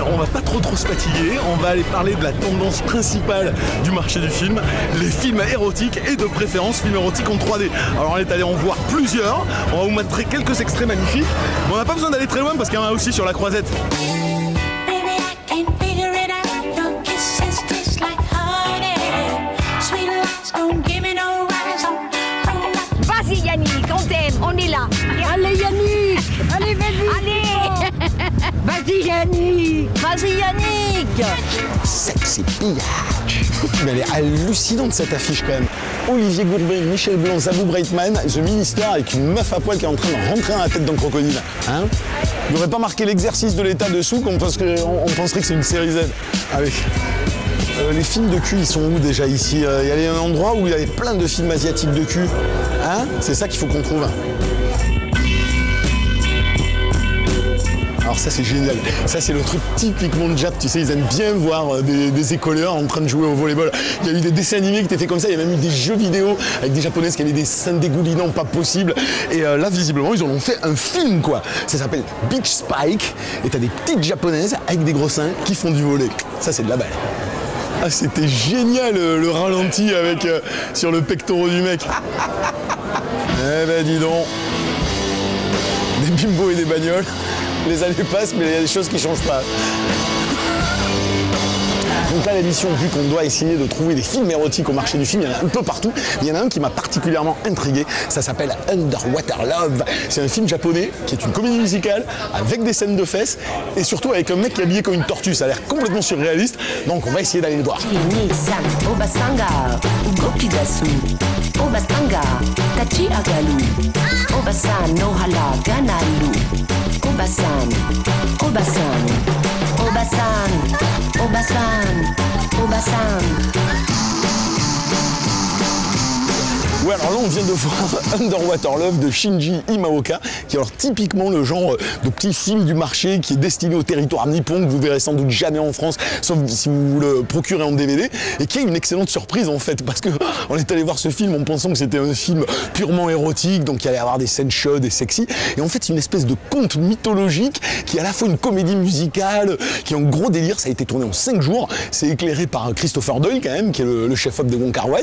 on va pas trop se fatiguer, on va aller parler de la tendance principale du marché du film, les films érotiques et de préférence films érotiques en 3D. Alors on est allé en voir plusieurs, on va vous montrer quelques extraits magnifiques, mais on n'a pas besoin d'aller très loin parce qu'il y en a aussi sur la Croisette. Vas-y Yannick, on t'aime, on est là. Allez Yannick, allez vas-y. Allez. Vas-y Yannick. Vas-y Yannick. Sexy pillage. Mais elle est hallucinante cette affiche quand même. Olivier Gourbet, Michel Blanc, Zabou Breitman, The Minister avec une meuf à poil qui est en train de rentrer dans la tête d'un crocodile. Hein? Il n'aurait pas marqué l'exercice de l'état dessous qu'on penserait que c'est une série Z. Allez. Les films de cul, ils sont où déjà ici? Il y a un endroit où il y avait plein de films asiatiques de cul. Hein? C'est ça qu'il faut qu'on trouve. Alors ça c'est génial, ça c'est le truc typiquement de Jap, tu sais, ils aiment bien voir des écoleurs en train de jouer au volleyball. Il y a eu des dessins animés qui étaient faits comme ça, il y a même eu des jeux vidéo avec des japonaises qui avaient des scènes dégoulinants pas possibles. Et là visiblement ils en ont fait un film quoi. Ça s'appelle Beach Spike et t'as des petites japonaises avec des gros seins qui font du volley. Ça c'est de la balle. Ah c'était génial le ralenti avec sur le pectoral du mec. Eh ben dis donc, des bimbos et des bagnoles. Les années passent, mais il y a des choses qui ne changent pas. Donc là, l'émission, vu qu'on doit essayer de trouver des films érotiques au marché du film, il y en a un peu partout. Il y en a un qui m'a particulièrement intrigué. Ça s'appelle Underwater Love. C'est un film japonais qui est une comédie musicale avec des scènes de fesses et surtout avec un mec qui est habillé comme une tortue. Ça a l'air complètement surréaliste. Donc on va essayer d'aller le voir. Obasan, Obasan, Obasan, Obasan, Obasan. Ouais, alors là on vient de voir Underwater Love de Shinji Imaoka, qui est alors typiquement le genre de petit film du marché qui est destiné au territoire nippon, que vous verrez sans doute jamais en France, sauf si vous le procurez en DVD, et qui est une excellente surprise en fait, parce que on est allé voir ce film en pensant que c'était un film purement érotique, donc il allait y avoir des scènes chaudes et sexy, et en fait c'est une espèce de conte mythologique qui est à la fois une comédie musicale, qui est un gros délire. Ça a été tourné en 5 jours, c'est éclairé par Christopher Doyle quand même, qui est le chef-op de Wong Kar-wai,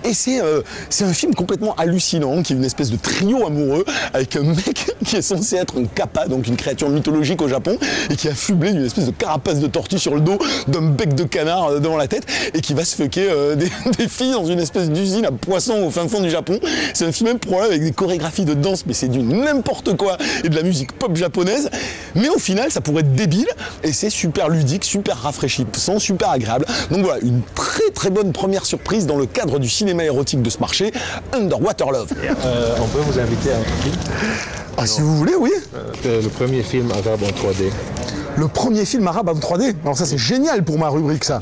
et c'est un film complètement hallucinant, qui est une espèce de trio amoureux avec un mec qui est censé être un kappa, donc une créature mythologique au Japon, et qui est affublé d'une espèce de carapace de tortue sur le dos, d'un bec de canard devant la tête, et qui va se fucker des filles dans une espèce d'usine à poissons au fin fond du Japon. C'est un film même problème avec des chorégraphies de danse, mais c'est du n'importe quoi, et de la musique pop japonaise, mais au final ça pourrait être débile, et c'est super ludique, super rafraîchissant, super agréable. Donc voilà, une très bonne première surprise dans le cadre du cinéma érotique de ce marché, Underwater Love. On peut vous inviter à un film? Ah, si vous voulez, oui. Le premier film arabe en 3D. Le premier film arabe en 3D. Alors ça, c'est génial pour ma rubrique, ça.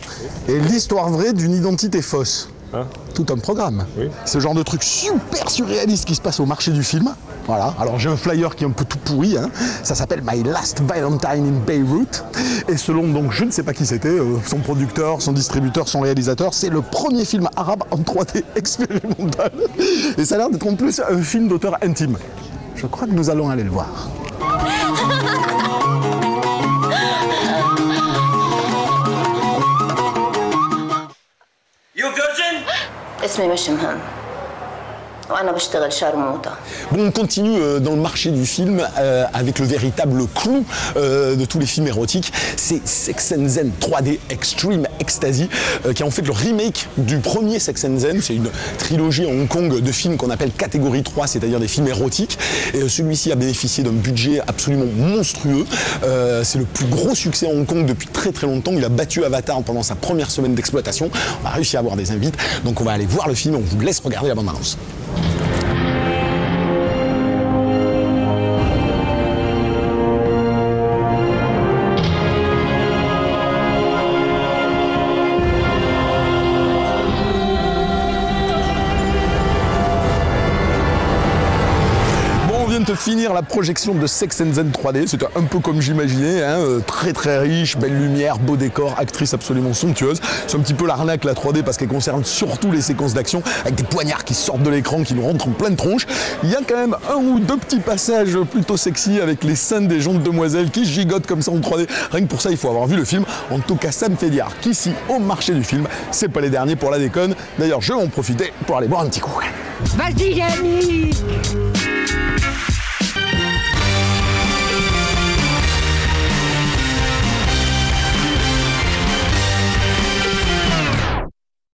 Et l'histoire vraie d'une identité fausse. Hein? Tout un programme. Oui. Ce genre de truc super surréaliste qui se passe au marché du film. Voilà. Alors j'ai un flyer qui est un peu tout pourri. Hein. Ça s'appelle My Last Valentine in Beirut. Et selon donc je ne sais pas qui c'était, son producteur, son distributeur, son réalisateur, c'est le premier film arabe en 3D expérimental. Et ça a l'air d'être en plus un film d'auteur intime. Je crois que nous allons aller le voir. You virgin? اسمي مش مهم وأنا بشتغل شرموطة. Bon, on continue dans le marché du film avec le véritable clou de tous les films érotiques, c'est Sex and Zen 3D Extreme Ecstasy, qui est en fait le remake du premier Sex and Zen. C'est une trilogie à Hong Kong de films qu'on appelle catégorie 3, c'est-à-dire des films érotiques. Et celui-ci a bénéficié d'un budget absolument monstrueux. C'est le plus gros succès à Hong Kong depuis très longtemps. Il a battu Avatar pendant sa première semaine d'exploitation. On a réussi à avoir des invites, donc on va aller voir le film. On vous laisse regarder la bande-annonce. finir la projection de Sex and Zen 3D. C'était un peu comme j'imaginais, hein, très très riche, belle lumière, beau décor, actrice absolument somptueuse. C'est un petit peu l'arnaque la 3D parce qu'elle concerne surtout les séquences d'action avec des poignards qui sortent de l'écran, qui nous rentrent en pleine tronche. Il y a quand même un ou deux petits passages plutôt sexy avec les scènes des jambes de demoiselles qui gigotent comme ça en 3D. Rien que pour ça, il faut avoir vu le film. En tout cas, ça me fait dire qu'ici, au marché du film, c'est pas les derniers pour la déconne. D'ailleurs, je vais en profiter pour aller boire un petit coup. Vas-y Yannick.